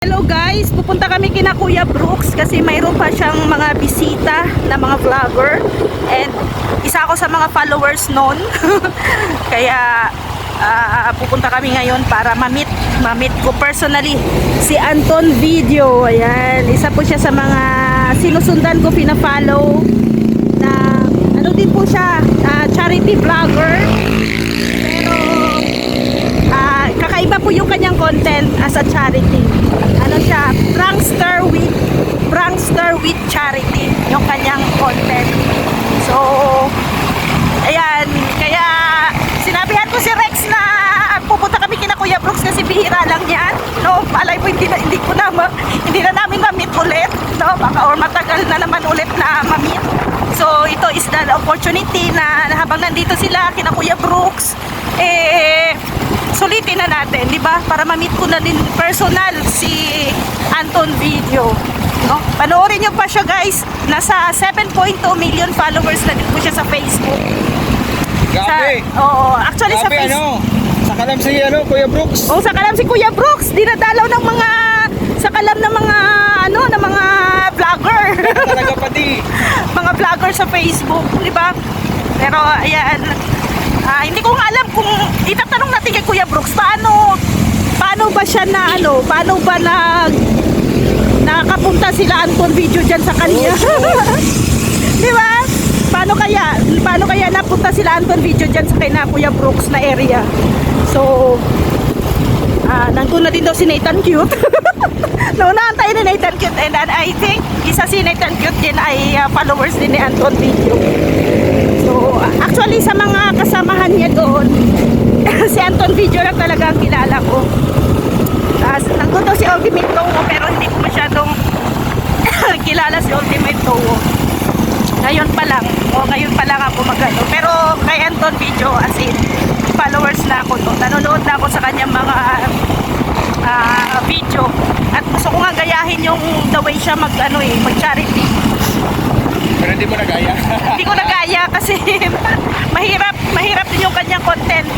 Hello guys, pupunta kami kina Kuya Brooks kasi mayroon pa siyang mga bisita na mga vlogger and isa ako sa mga followers noon. Kaya pupunta kami ngayon para ma-meet ko personally si Anton Video. Ayan, isa po siya sa mga sinusundan ko, pina-follow na ano din po siya, charity vlogger. Pero kakaiba po yung kanyang content as a charity. Ano siya, prankster with charity yung kanyang content. So ayan, kaya sinabihan ko si Rex na pupunta kami kina Kuya Brooks kasi bihira lang yan, no? Alay po hindi na namin ma-meet ulit, no? Baka or matagal na naman ulit na ma-meet. So ito is the opportunity na habang nandito sila kina Kuya Brooks, sulitin na natin, di ba? Para ma-meet ko na din personal si Anton Video, no? Panoorin niyo pa siya guys. Nasa 7.2 million followers na din po siya sa Facebook. Grabe. Oo, actually Grabe, sa Facebook. Sa kalam si Kuya Brooks. Oh, sa kalam si Kuya Brooks, dinadalaw ng mga sa kalam ng mga ng mga vlogger. Talaga pati. Mga vlogger sa Facebook, di ba? Pero ayan, hindi ko nga alam kung itatanong natin kay Kuya Brooks paano ba siya na paano ba nakapunta sila Anton Video dyan sa kanya. Di ba? Paano kaya napunta sila Anton Video dyan sa kanya Kuya Brooks na area. So nandun na din daw si Nathan Cute. Naunahan tayo ni Nathan Cute, and then I think isa si Nathan Cute din ay followers din ni Anton Video. So actually sa mga kasamahan niya doon, si Anton Video lang talaga ang kilala ko. Nandun daw si Ultimate Towo, pero hindi ko masyadong kilala si Ultimate Towo. Ngayon pa lang ako magano. Pero kay Anton Video, as in, followers na ako to. Nanonood na ako sa kanyang mga video. At gusto ko nga gayahin yung the way siya mag-charity. Pero hindi mo nagaya. Hindi ko nagaya kasi mahirap din yung kanyang content.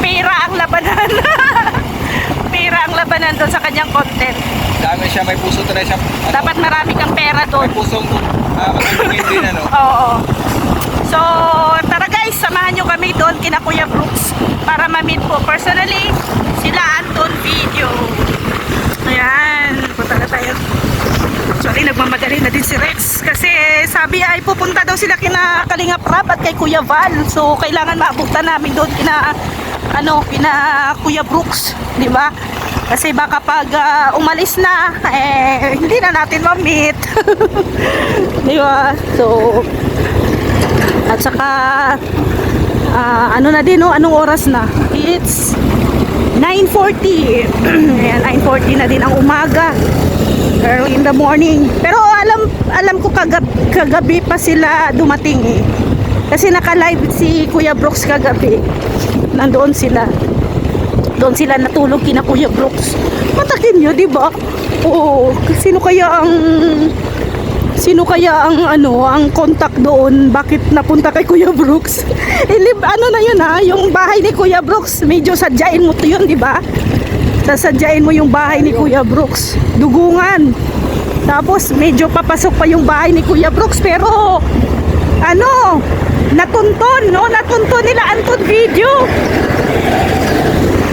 Pera ang labanan. Pera ang labanan doon sa kanyang content. Dami siya, may puso talaga siya. Dapat marami kang pera doon. May pusong magiging din, ano? Oo. So, tara guys, samahan nyo kami doon kina Kuya Brooks para ma-meet po personally sila Anton Video. Ayan, punta na tayo. Sorry, nagmamadali na din si Rex kasi sabi ay pupunta daw sila kina Kalingap Rap at kay Kuya Val. So, kailangan maabutan namin doon kina Kuya Brooks, di ba? Kasi baka pag umalis na, hindi na natin ma-meet. Di ba? So, at saka, ano na din, no? Anong oras na? It's 9:40. Ayan, 9:40 na din ang umaga. Early in the morning. Pero alam ko kagabi pa sila dumating eh. Kasi naka-live si Kuya Brooks kagabi. Nandoon sila. Doon sila natulog kina Kuya Brooks. Matakin nyo, di ba? Oo. Sino kaya ang contact doon? Bakit napunta kay Kuya Brooks? Ano na yun ha? Yung bahay ni Kuya Brooks, medyo sadyain mo to yun, di ba? Sasadyain mo yung bahay ni Kuya Brooks. Dugungan. Tapos medyo papasok pa yung bahay ni Kuya Brooks, pero natunton, no? Natunton nila Anton Video.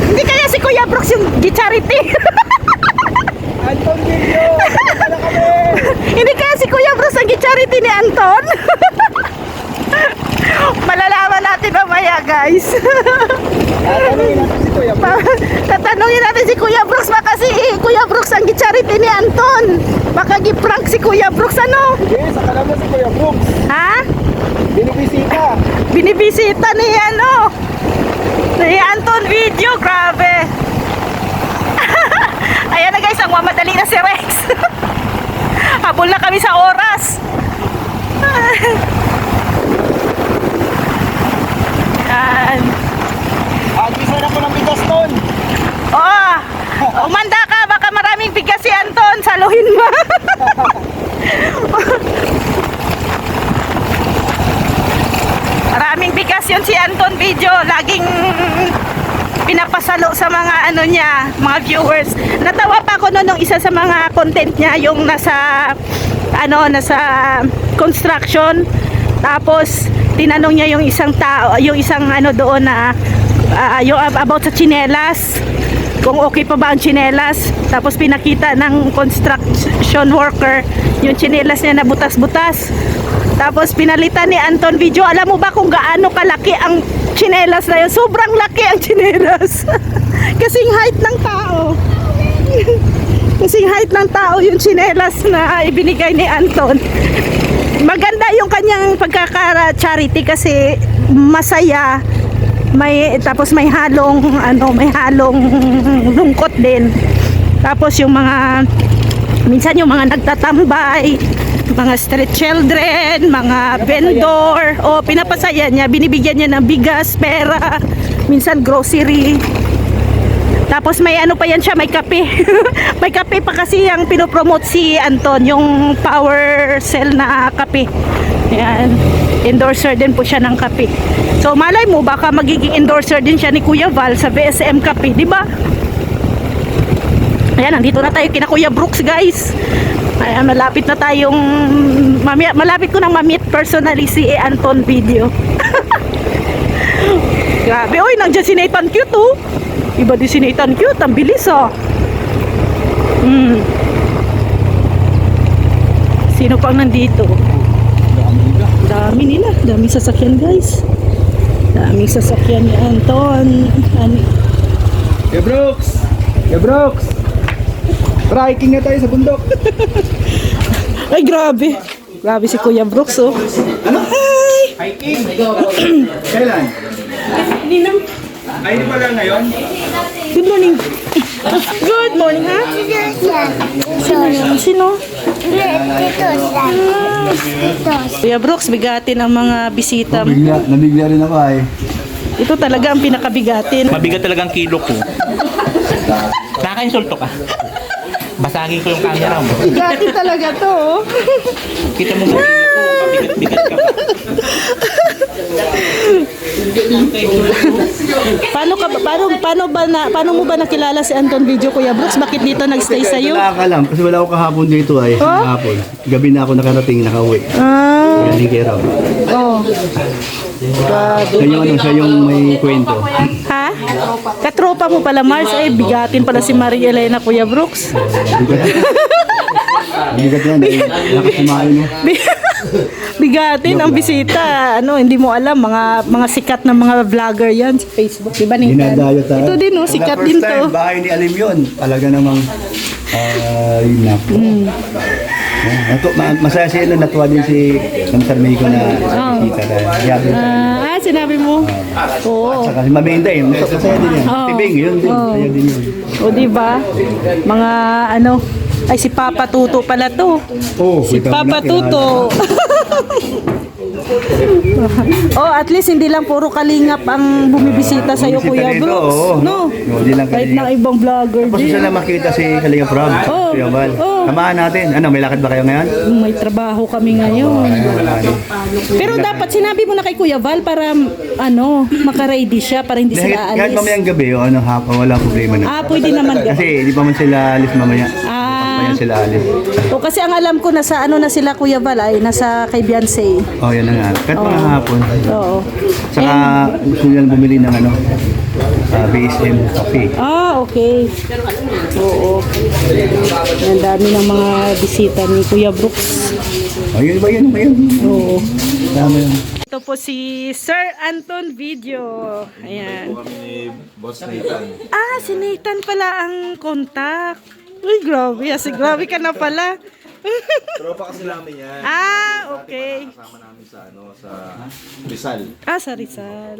Hindi kaya si Kuya Brooks yung charity. Anton Video! Wala kami! Hindi kaya si Kuya Brooks ang charity ni Anton. Malalaman natin mamaya guys. Tatanungin natin si Kuya Brooks. Tatanungin natin si Kuya Brooks, baka si Kuya Brooks ang charity ni Anton. Baka gi-prank si Kuya Brooks, ano? Sige, sa kalam mo si Kuya Brooks. Ha? Binibisita. Binibisita ni ni Anton Video, grabe. Ayan na guys, ang mamadali na si Rex. Habol na kami sa oras. Ayan. Agisa na ko ng bigas doon. Umanda ka, baka maraming bigas si Anton, saluhin mo. Maraming bigas yun si Anton Video, laging nagpapasalo sa mga ano niya, mga viewers. Natawa pa ako noon nung isa sa mga content niya, yung nasa construction. Tapos tinanong niya yung isang tao, yung isang ano doon na yung about sa tsinelas. Kung okay pa ba ang tsinelas. Tapos pinakita ng construction worker yung tsinelas niya na butas-butas. Tapos pinalitan ni Anton video. Alam mo ba kung gaano kalaki ang tsinelas na yun? Sobrang laki ang tsinelas. Kasing height ng tao. Kasing height ng tao yung tsinelas na ibinigay ni Anton. Maganda yung kanyang pagkaka-charity kasi masaya. Tapos may halong lungkot din. Tapos yung mga minsan yung mga nagtatambay, mga street children, mga vendor, pinapasaya niya, binibigyan niya ng bigas, pera, minsan grocery. Tapos may ano pa yan siya, may kape. May kape pa kasi yung pinopromote si Anton, yung power cell na kape. Ayan, endorser din po siya ng kape. So malay mo, baka magiging endorser din siya ni Kuya Val sa VSM Kape, di ba? Ayan, nandito na tayo kina Kuya Brooks, guys. Ayan, malapit na tayong malapit ko nang ma-meet personally si Anton video. Grabe, oy, nandiyan si Nathan Cute, oh. Iba din si Nathan Cute, ang bilis, oh. Sino pang nandito? Dami nila, daming sasakyan, guys. Daming sasakyan ni Anton. Kuya Brooks! Kuya Brooks! Tara, hiking na tayo sa bundok. Ay, grabe. Grabe si Kuya Brooks, oh. Hi! Hiking? Kailan? Ninang. Ay, di ba lang ngayon? Good morning. Good morning, ha? Sino? Kuya Brooks, bigatin ang mga bisita. Nabigla rin ako ay. Ito talaga ang pinakabigatin. Mabigat talagang kilo ko. Nakaka-insulto ka. Basagin ko yung camera mo. Bigatin talaga to, oh. Kita mo sa kilo ko, mabigat-bigat ka pa. Paano mo ba nakilala si Anton Video, Kuya Brooks? Bakit dito nagstay sa iyo? Wala ka lang, kasi wala ako kahapon dito ay. Oh? Kahapon. Gabi na ako nakarating, nakauwi. Galing kay Rob. Oh. Siya yung may kwento. Ha? Katropa mo pala, Mars. Ay, bigatin pala si Maria Elena, Kuya Brooks. Bigat yan, nakasumain mo. Bigatin ang bisita. Hindi mo alam, mga sikat na mga vlogger yan sa Facebook. Diba, Nathan? Dinadayo tayo. Ito din, oh, sikat din First to. time, bahay ni Alim yun. Talaga namang, yun na. Masaya siya na natuwa din si Sir Meiko na bisita dahil. Sinabi mo? Oo. Saka si Maminday, masaya din yan. Tibing, yun din. Masaya din yun. O, diba? Mga ay, si Papa Tuto pala to. Oh, Si Papa Tuto. At least hindi lang puro kalingap ang bumibisita sa iyo, Kuya Brooks. No? Hindi lang Kahit ng ibang vlogger Tapos din. isa na makita si Kalinga Prab. Kuya Val. Tamaan natin. Ano, may lakad ba kayo ngayon? May trabaho kami ngayon. Pero dapat sinabi mo na kay Kuya Val para maka-ready siya para hindi sila Kahit alis. mamayang gabi o hapon, wala problema na. Pwede naman Kasi di pa man sila alis mamaya. Mamaya sila alis. O kasi ang alam ko nasa na sila Kuya Val ay nasa kay Beyonce. Oh, yan na nga. Kahit mga hapon. Oo. Saka gusto nilang bumili ng BSM coffee. Okay. Oo. Ang dami ng mga bisita ni Kuya Brooks. Ayun ba yun? Oo. Tama yun. Ito po si Sir Anton Video. Ayan. Ni Boss Nathan. Si Nathan pala ang contact. Uy, grabe. Grabe ka na pala. Tropa kasi namin yan. Okay. Kasama namin sa Rizal. Sa Rizal.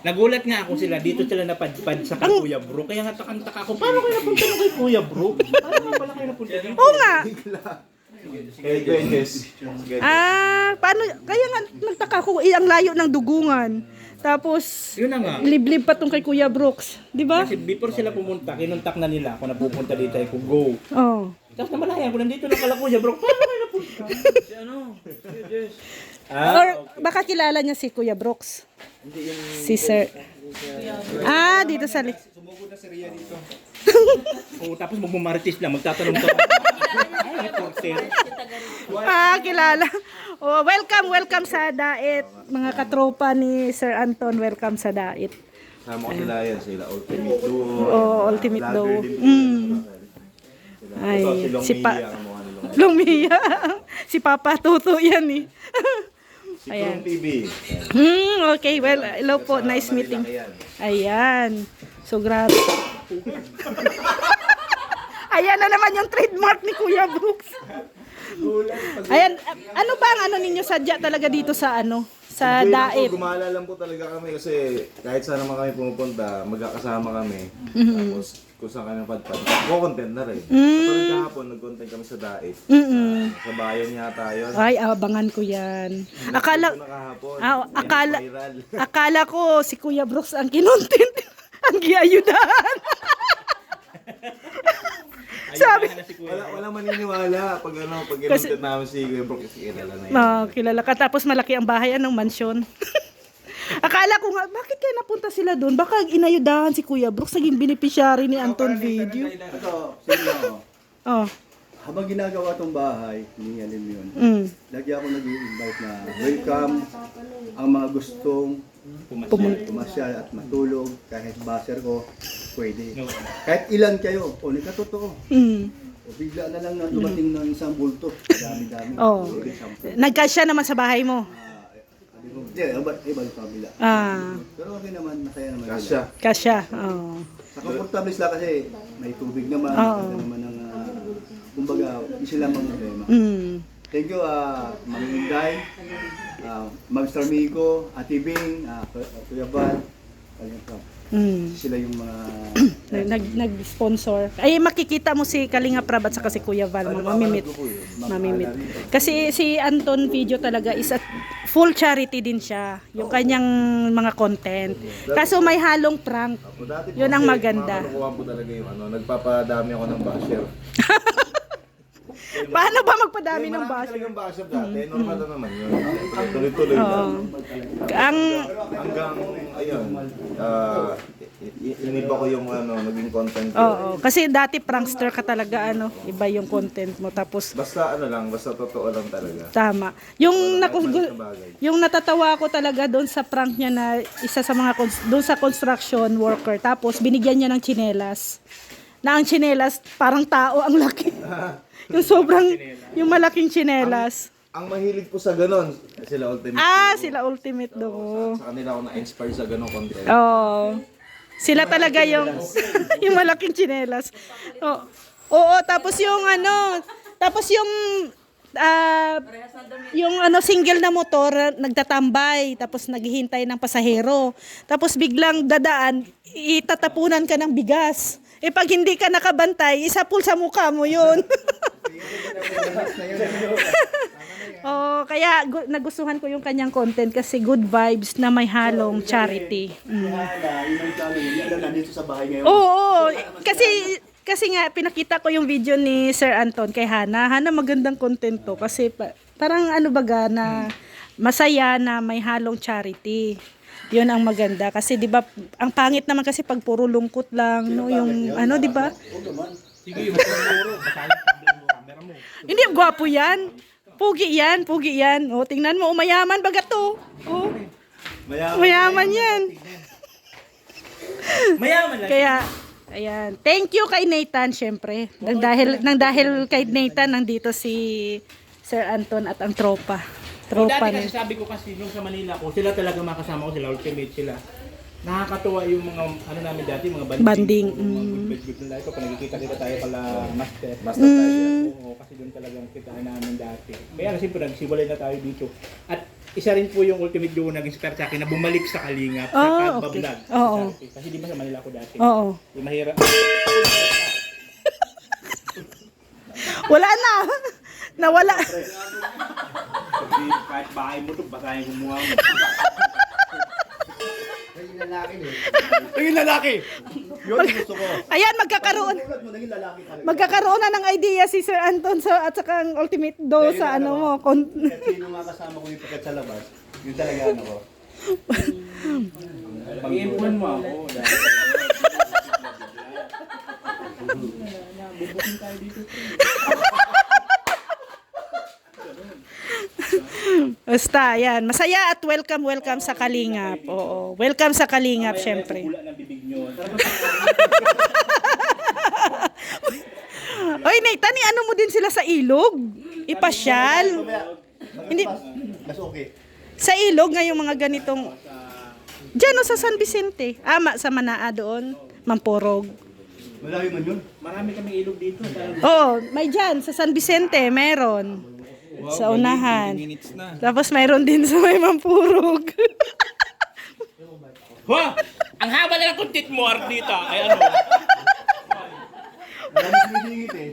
Nagulat nga ako sila, dito sila napadpad sa kay Kuya Bro. Kaya nga takang-taka ako, paano kayo napunta na kay Kuya Bro? Paano nga pala kayo napunta na? Oo nga. Kay Gwendes. Paano? Kaya nga nagtaka ko, ang layo ng dugungan. Tapos, Yun na nga. liblib pa tong kay Kuya Brooks. Di ba? Kasi before sila pumunta, kinontak na nila ako na pupunta dito ay kung go. Oh. Tapos namalaya ko, nandito na pala Kuya Bro. Paano kayo napunta? Or baka kilala niya si Kuya Brooks. Si Sir. Dito sa Sumugod na si Ria dito. Oo, tapos magmamarites lang, magtatanong ka. Ay, porter. Kilala. Oh, welcome sa Dait. Mga katropa ni Sir Anton, welcome sa Dait. Sama ko sila yan, sila Ultimate Duo. Oh, Ultimate Duo. Vlogger din po. Ay, Ito, si si Pa... Longmia, ang mukha ni Longmia. Lumia. Si Papa Tuto yan eh. Si Ayan. Chrome TV. Okay, well, hello po. Nice meeting. Ayan. So, grabe. Ayan na naman yung trademark ni Kuya Brooks. Ayan, ano ba ang ano ninyo sadya talaga dito sa ano? Sa Dait? Gumala lang po talaga kami kasi kahit saan naman kami pumupunta, magkakasama kami. Tapos kung saan kami padpad, content na rin. Kapag kahapon, nag-content kami sa Dait. Sa bayan yata yun. Ay, abangan ko yan. Akala, Nag-video na kahapon. Viral. akala ko si Kuya Brooks ang kinontent. Ang giayudahan. Sabi, Wala maniniwala pag pag Kasi- inunted namin si Kuya Brook, kasi kilala na yun. kilala ka. Tapos malaki ang bahay, anong mansyon. Akala ko nga, bakit kaya napunta sila doon? Baka inayudahan si Kuya Brooks, naging beneficiary ni Anton Video. Ito, sino? Oh. Habang ginagawa tong bahay, hinihalin mo yun. Lagi ako nag-i-invite na welcome ang mga gustong pumasyal at matulog. Kahit baser ko, pwede. Kahit ilan kayo, o nikatotoo. O bigla na lang na dumating ng isang bulto. Dami-dami. Oh. Pwede 10. Nagkasya naman sa bahay mo. Ibang pamilya. Ah, Pero okay naman, masaya naman. Kasya. kasya. Oh. Sa komportable sila kasi may tubig naman. Oo. Ganda naman ang, kumbaga, hindi sila mga problema. Thank you, Mami Inday, Mr. Miko, Ate Bing, Kuya Val. Sila yung mga... Nag-sponsor. Ay, makikita mo si Kalinga Prab at saka si Kuya Val. Mamimit. Mamimit. Kasi si Anton Video talaga is a full charity din siya. Yung kanyang mga content. Kaso may halong prank. Dati po Yun ang kasi, maganda. makakuha po talaga yung nagpapadami ako ng basher. Paano ba magpadami ng Marami baso? talagang basher dati, normal na naman yun. Tuloy-tuloy lang. Ang Hanggang, ayun, iniba ko yung naging content ko. Oo, kasi dati prankster ka talaga iba yung content mo tapos Basta basta totoo lang talaga. tama. Yung Maliit na bagay. yung natatawa ko talaga doon sa prank niya na isa sa mga doon sa construction worker tapos binigyan niya ng tsinelas. Na ang tsinelas parang tao ang laki. Yung sobrang yung malaking tsinelas. Ang mahilig po sa ganon, sila Ultimate. Sila Ultimate do. Sa kanila ako na-inspire sa ganong content. Oh. Sila talaga yung yung malaking tsinelas. Oh. Oo, tapos yung tapos yung single na motor nagtatambay tapos naghihintay ng pasahero. Tapos biglang dadaan, itatapunan ka ng bigas. Pag hindi ka nakabantay, isapul sa mukha mo 'yun. Oh, kaya nagustuhan ko yung kanyang content kasi good vibes na may halong charity. Nandito sa bahay ngayon. Oo, kasi nga pinakita ko yung video ni Sir Anton kay Hana. Hana, magandang content to kasi parang na masaya na may halong charity. 'Yun ang maganda kasi 'di ba ang pangit naman kasi pag puro lungkot lang yung 'di ba? Sige, magpapuro. Basahin mo camera mo. Hindi gwapo 'yan. Pugi yan. O, tingnan mo, mayaman baga to. O, mayaman yan. Mayaman lang. Kaya, ayan. Thank you kay Nathan, syempre. Dahil kay Nathan, nandito si Sir Anton at ang tropa. Tropa Dati na. kasi sabi ko kasi nung sa Manila ko, sila talaga makasama ko, sila Ultimate sila. Nakakatuwa yung mga namin dati, mga Banding. Mga good na ito, pag nagkikita tayo pala master. Basta tayo. Oo, kasi doon talagang kitaan namin dati. Kaya kasi po nagsiwalay na tayo dito. At isa rin po yung Ultimate Duo nag-inspire sa akin na bumalik sa Kalingap, sa okay. pagbablog. Oo. Kasi di ba sa Manila ko dati? Oo. Yung mahirap. Wala na. Nawala. Kahit bahay mo ito, basahin ko mukha mo. Naging lalaki! Yun, gusto ko. Ayan, magkakaroon. Naging lalaki talaga. Magkakaroon na ng idea si Sir Anton at saka ang Ultimate Do sa mo. Sino mga kasama ko yung pagkat sa labas, yun talaga ko. Pag-iipuan mo ako. Bubukin tayo dito. Basta, yan. Masaya at welcome sa Kalingap. Oo. Welcome sa Kalingap, syempre. Wala ng bibig nyo. Oy, Nathan, ano mo din sila sa ilog? Ipasyal. Hindi, Mas okay. sa ilog ngayong mga ganitong... Diyan o sa San Vicente. Sa Manaa doon. Mampurog. Malayo man yun. Marami kaming ilog dito. Oo, may dyan. Sa San Vicente, meron. Sa unahan. Tapos mayroon din sa may Mampurog. Ha! Ang haba na ng content mo, Ardita. Ay ano? Marami sumisingit eh.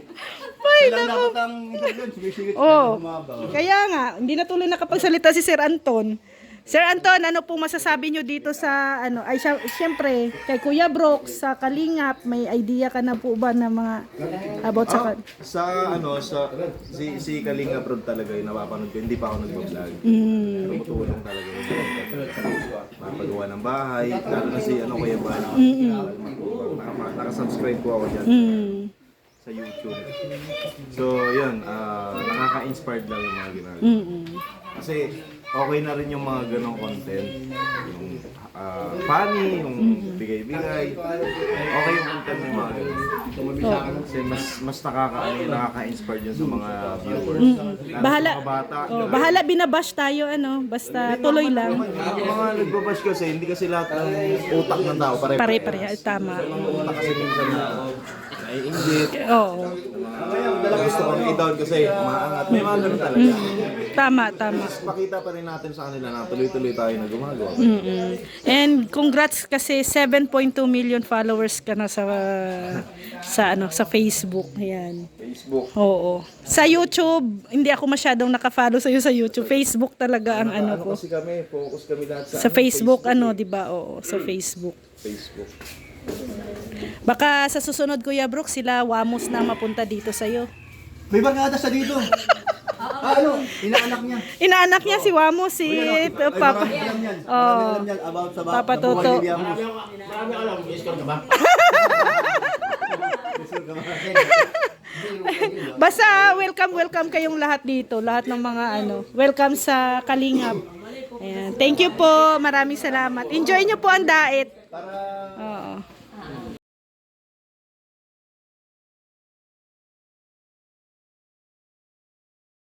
Kailan dapat ang interview, sumisingit. Oo. Humabaw. Kaya nga, hindi na tuloy nakapagsalita si Sir Anton. Sir Anton, ano po masasabi nyo dito sa, siyempre, kay Kuya Brooks, sa Kalingap, may idea ka na po ba na mga about sa... Si Kalinga Prod talaga yung napapanood ko, hindi pa ako nag-vlog. Tumutulong talaga yung mapagawa ng bahay, lalo na si Kuya Bal. Nakasubscribe ko ako dyan sa YouTube. So yun, nakaka-inspired lang yung mga ginagawa. Kasi okay na rin yung mga ganong content, yung funny, yung bigay-bigay. Okay yung content ng mga ganon. Kasi mas nakaka-inspired yun sa mga viewers. Bahala, Sa mga bata. bahala binabash tayo, basta tuloy lang. Yung mga nagbabash kasi, hindi kasi lahat ng utak ng tao pare-pares. Pare-pareha, tama. Ang utak kasi minsan na naiinggit. Oo, Gusto kong i-down kasi umaangat. May mga ganun talaga. tama. Pakita pa rin natin sa kanila na tuloy-tuloy tayo na gumagawa. And congrats kasi 7.2 million followers ka na sa Facebook. Ayan. Facebook. Oo. Sa YouTube, hindi ako masyadong naka-follow sa sa YouTube. Facebook talaga ang ko. Kasi kami, focus kami lahat Sa Facebook, 'di ba? Oo, sa Facebook. Facebook. Baka sa susunod, Kuya Brooks, sila Wamos na mapunta dito sa'yo. May barkada sa dito. Inaanak niya. Inaanak niya si Wamos, si Papa. Marami alam yan. Oh. Marami alam yan about sa Papa buhay Toto. ni Diamos. Marami alam. Yes ka ba? Basta welcome kayong lahat dito, lahat ng mga welcome sa Kalingap. Ayan. Thank you po, maraming salamat. Enjoy nyo po ang diet.